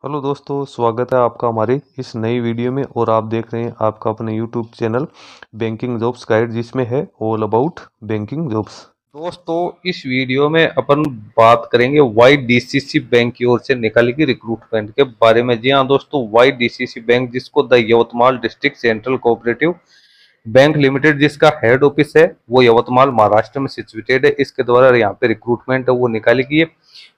Hello दोस्तों, स्वागत है आपका हमारी इस नई वीडियो में। और आप देख रहे हैं आपका अपने YouTube channel banking jobs guide, जिसमें है ऑल अबाउट बैंकिंग जॉब्स। दोस्तों, इस वीडियो में अपन बात करेंगे YDCC बैंक की ओर से निकाली गई रिक्रूटमेंट के बारे में। जी हाँ दोस्तों, YDCC बैंक, जिसको the Yavatmal district central cooperative bank limited जिसका हेड ऑफिस है वो यवतमाल महाराष्ट्र में सिचुएटेड है, इसके द्वारा यहाँ पे रिक्रूटमेंट है वो निकाली गई है।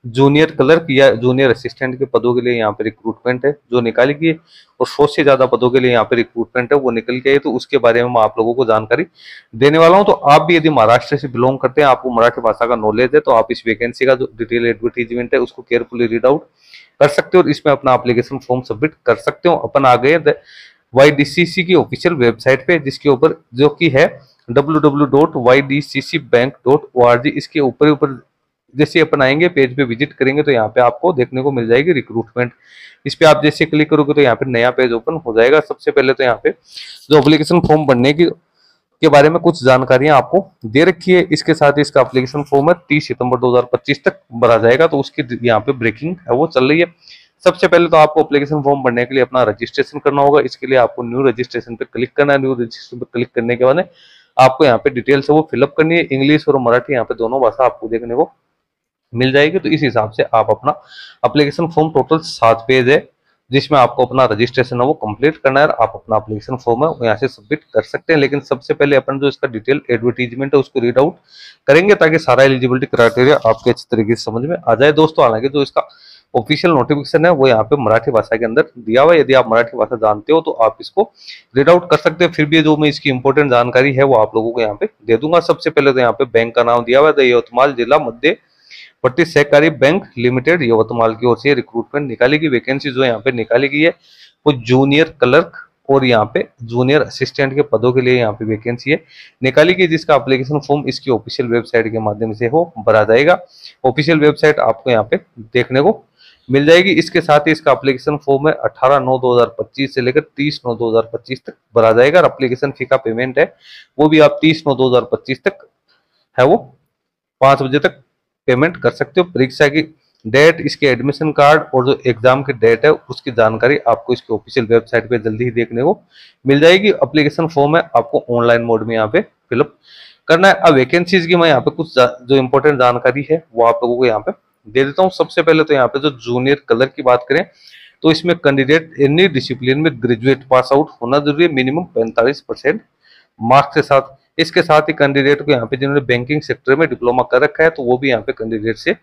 जूनियर क्लर्क या जूनियर असिस्टेंट के पदों के लिए यहाँ पे रिक्रूटमेंट है जो निकाली गई है, और 100 से ज्यादा पदों के लिए यहाँ पे रिक्रूटमेंट है वो निकल गई है। तो उसके बारे में मैं आप लोगों को जानकारी देने वाला हूँ। तो आप भी यदि महाराष्ट्र से बिलोंग करते हैं, आपको मराठी भाषा का नॉलेज है, तो आप इस वैकेंसी का जो डिटेल एडवर्टीजमेंट है उसको केयरफुली रीड आउट कर सकते हो और इसमें अपना एप्लीकेशन फॉर्म सबमिट कर सकते हो। अपन आ गए YDCC की ऑफिशियल वेबसाइट पे, जिसके ऊपर जो कि है www.ydccbank.org। इसके ऊपर ऊपर जैसे अपन आएंगे, पेज पे विजिट करेंगे, तो यहाँ पे आपको देखने को मिल जाएगी रिक्रूटमेंट। इस पे आप जैसे क्लिक करोगे तो यहाँ पे नया पेज ओपन हो जाएगा। सबसे पहले तो यहाँ पे जो एप्लीकेशन फॉर्म भरने की के बारे में कुछ जानकारियां आपको दे रखी है। इसके साथ ही इसका एप्लीकेशन फॉर्म है 30 सितंबर 2025 तक भरा जाएगा, तो उसकी यहाँ पे ब्रेकिंग है वो चल रही है। सबसे पहले तो आपको एप्लीकेशन फॉर्म भरने के लिए अपना रजिस्ट्रेशन करना होगा। इसके लिए आपको न्यू रजिस्ट्रेशन पे क्लिक करना है। न्यू रजिस्ट्रेशन पे क्लिक करने के बाद आपको यहाँ पे डिटेल्स है वो फिलअप करनी है। इंग्लिश और मराठी यहाँ पे दोनों भाषा आपको देखने को मिल जाएगी। तो इस हिसाब से आप अपना एप्लीकेशन फॉर्म, टोटल 7 पेज है जिसमें आपको अपना रजिस्ट्रेशन है वो कंप्लीट करना है। आप अपना एप्लीकेशन फॉर्म है यहाँ से सबमिट कर सकते हैं। लेकिन सबसे पहले अपन जो इसका डिटेल एडवर्टीजमेंट है उसको रीड आउट करेंगे, ताकि सारा एलिजिबिलिटी क्राइटेरिया आपके अच्छी तरीके से समझ में आ जाए दोस्तों। हालांकि जो इसका ऑफिशियल नोटिफिकेशन है वो यहाँ पे मराठी भाषा के अंदर दिया हुआ है। यदि आप मराठी भाषा जानते हो तो आप इसको रीड आउट कर सकते हैं। फिर भी जो मैं इसकी इंपॉर्टेंट जानकारी है वो आप लोगों को यहाँ पे दे दूंगा। सबसे पहले तो यहाँ पे बैंक का नाम दिया हुआ है, यवतमाल जिला मध्य पट्टी सहकारी बैंक लिमिटेड यवतमाल की ओर से रिक्रूटमेंट निकाली गई। वैकेंसी जो यहाँ पे निकाली गई है वो जूनियर क्लर्क और यहाँ पे जूनियर असिस्टेंट के पदों के लिए यहाँ पे वैकेंसी है निकाली गई, जिसका एप्लीकेशन फॉर्म इसकी ऑफिशियल वेबसाइट के माध्यम से हो भरा जाएगा। ऑफिशियल वेबसाइट आपको यहाँ पे देखने को मिल जाएगी। इसके साथ ही इसका एप्लीकेशन फॉर्म है 18/9/2025 से लेकर 30/9/2025 तक भरा जाएगा। और एप्लीकेशन फी का पेमेंट है वो भी आप 30/9/2025 तक है वो 5 बजे तक पेमेंट कर सकते हो। परीक्षा की डेट, इसके एडमिशन कार्ड और जो एग्जाम की डेट है उसकी जानकारी आपको इसके ऑफिशियल वेबसाइट पे जल्दी ही देखने को मिल जाएगी। एप्लीकेशन फॉर्म है आपको ऑनलाइन मोड में यहाँ पे फिलअप करना है। अब वैकेंसीज की मैं यहाँ पे कुछ जो इंपॉर्टेंट जानकारी है वो आप लोगों को यहाँ पे दे देता हूँ। सबसे पहले तो यहाँ पे जो जूनियर क्लर्क की बात करें तो इसमें कैंडिडेट एनी डिसिप्लिन में ग्रेजुएट पास आउट होना जरूरी है, मिनिमम 45% मार्क्स के साथ। इसके साथ ही कैंडिडेट को यहाँ पे जिन्होंने बैंकिंग सेक्टर में डिप्लोमा कर रखा है तो वो भी यहाँ पे कैंडिडेट से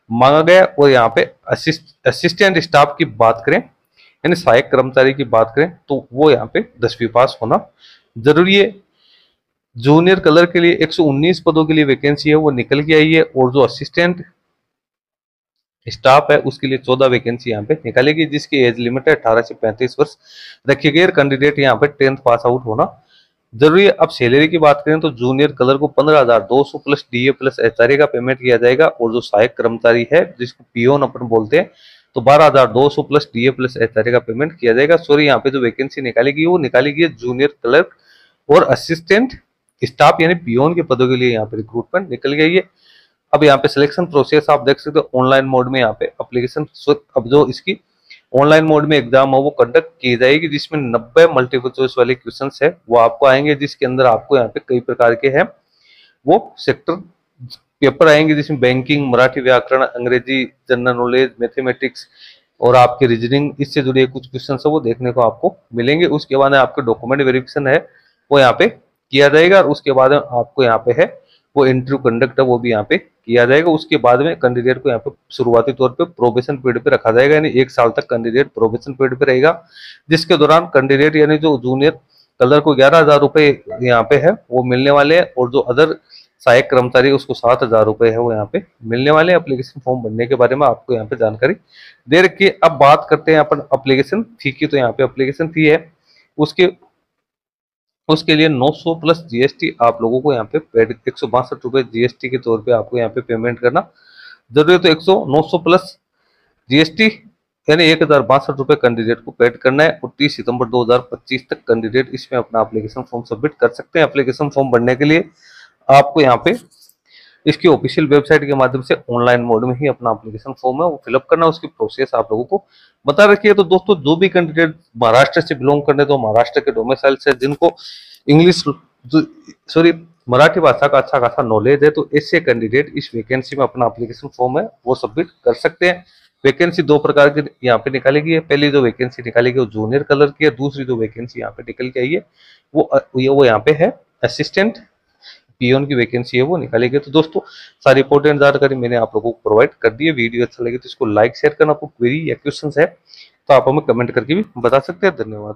मांगा गया। और यहाँ पे असिस्टेंट स्टाफ की बात करें यानी सहायक कर्मचारी की बात करें तो वो यहाँ पे 10वीं पास होना जरूरी है। जूनियर क्लर्क के लिए 119 पदों के लिए वैकेंसी है वो निकल के आई है, और जो असिस्टेंट स्टाफ है उसके लिए 14 वैकेंसी यहाँ पे निकालेगी, जिसकी एज लिमिट है 18 से 35 वर्ष रखी गई। कैंडिडेट यहाँ पे 10th पास आउट होना जरूरी है। अब सैलरी की बात करें तो जूनियर क्लर्क को 15,200 प्लस DA प्लस HRA का पेमेंट किया जाएगा, और जो सहायक कर्मचारी है जिसको पियोन अपन बोलते हैं तो 12,200 प्लस DA प्लस HRA का पेमेंट किया जाएगा। सॉरी, यहाँ पे जो वैकेंसी निकाली गई वो निकाली गई है जूनियर क्लर्क और असिस्टेंट स्टाफ यानी पियोन के पदों के लिए यहाँ पे रिक्रूटमेंट निकल गई है। अब यहाँ पे सिलेक्शन प्रोसेस आप देख सकते हो ऑनलाइन मोड में। यहाँ पे एप्लीकेशन अब जो इसकी ऑनलाइन मोड में एग्जाम है वो कंडक्ट की जाएगी, जिसमें 90 मल्टीपल चॉइस वाले क्वेश्चंस है वो आपको आएंगे, जिसके अंदर आपको यहाँ पे कई प्रकार के हैं वो सेक्टर पेपर आएंगे, जिसमें बैंकिंग, मराठी व्याकरण, अंग्रेजी, जनरल नॉलेज, मैथमेटिक्स और आपकी रीजनिंग, इससे जुड़े कुछ क्वेश्चन है वो देखने को आपको मिलेंगे। उसके बाद आपके डॉक्यूमेंट वेरिफिकेशन है वो यहाँ पे किया जाएगा, और उसके बाद आपको यहाँ पे है वो इंटरव्यू कंडक्ट है वो भी यहाँ पे किया जाएगा। उसके बाद में कैंडिडेट को यहाँ पे शुरुआती तौर पे प्रोबेशन पीरियड पे रखा जाएगा, यानी 1 साल तक कैंडिडेट प्रोबेशन पीरियड पे रहेगा, जिसके दौरान कैंडिडेट यानी जो जूनियर क्लर्क को 11,000 रुपए यहाँ पे है वो मिलने वाले हैं, और जो अदर सहायक कर्मचारी उसको 7,000 रुपए है वो यहाँ पे मिलने वाले हैं। एप्लीकेशन फॉर्म भरने के बारे में आपको यहाँ पे जानकारी दे रखी है। अब बात करते हैं अपन एप्लीकेशन फी की। तो यहाँ पे एप्लीकेशन फी है उसके लिए 900 प्लस GST आप लोगों को यहाँ पे 162 रुपए GST के तौर पे आपको यहाँ पे पेमेंट करना जरूरी है। तो 900 प्लस GST यानी 1,062 रुपए कैंडिडेट को पेड करना है, और 30 सितंबर 2025 तक कैंडिडेट इसमें अपना एप्लीकेशन फॉर्म सबमिट कर सकते हैं। एप्लीकेशन फॉर्म भरने के लिए आपको यहाँ पे इसकी ऑफिशियल वेबसाइट के माध्यम से ऑनलाइन मोड में ही अपना एप्लीकेशन फॉर्म है वो फिलअप करना, उसकी प्रोसेस आप लोगों को बता रखी है। तो दोस्तों जो भी कैंडिडेट महाराष्ट्र से बिलोंग करने, तो महाराष्ट्र के डोमिसाइल से जिनको इंग्लिश सॉरी मराठी भाषा का अच्छा खासा नॉलेज है, तो ऐसे कैंडिडेट इस वैकेंसी में अपना एप्लीकेशन फॉर्म है वो सबमिट कर सकते हैं। वैकेंसी दो प्रकार की यहाँ पे निकाली गई है। पहली जो वैकेंसी निकाली गई वो जूनियर कलर की है, दूसरी जो वैकेंसी यहाँ पे निकल के आई है वो यहाँ पे है असिस्टेंट पियोन की वैकेंसी है वो निकाली गई। तो दोस्तों सारी इंपॉर्टेंट जानकारी मैंने आप लोगों को प्रोवाइड कर दी है। वीडियो अच्छा लगे तो इसको लाइक शेयर करना। आपको क्वेरी या क्वेश्चन है तो आप हमें कमेंट करके भी बता सकते हैं। धन्यवाद।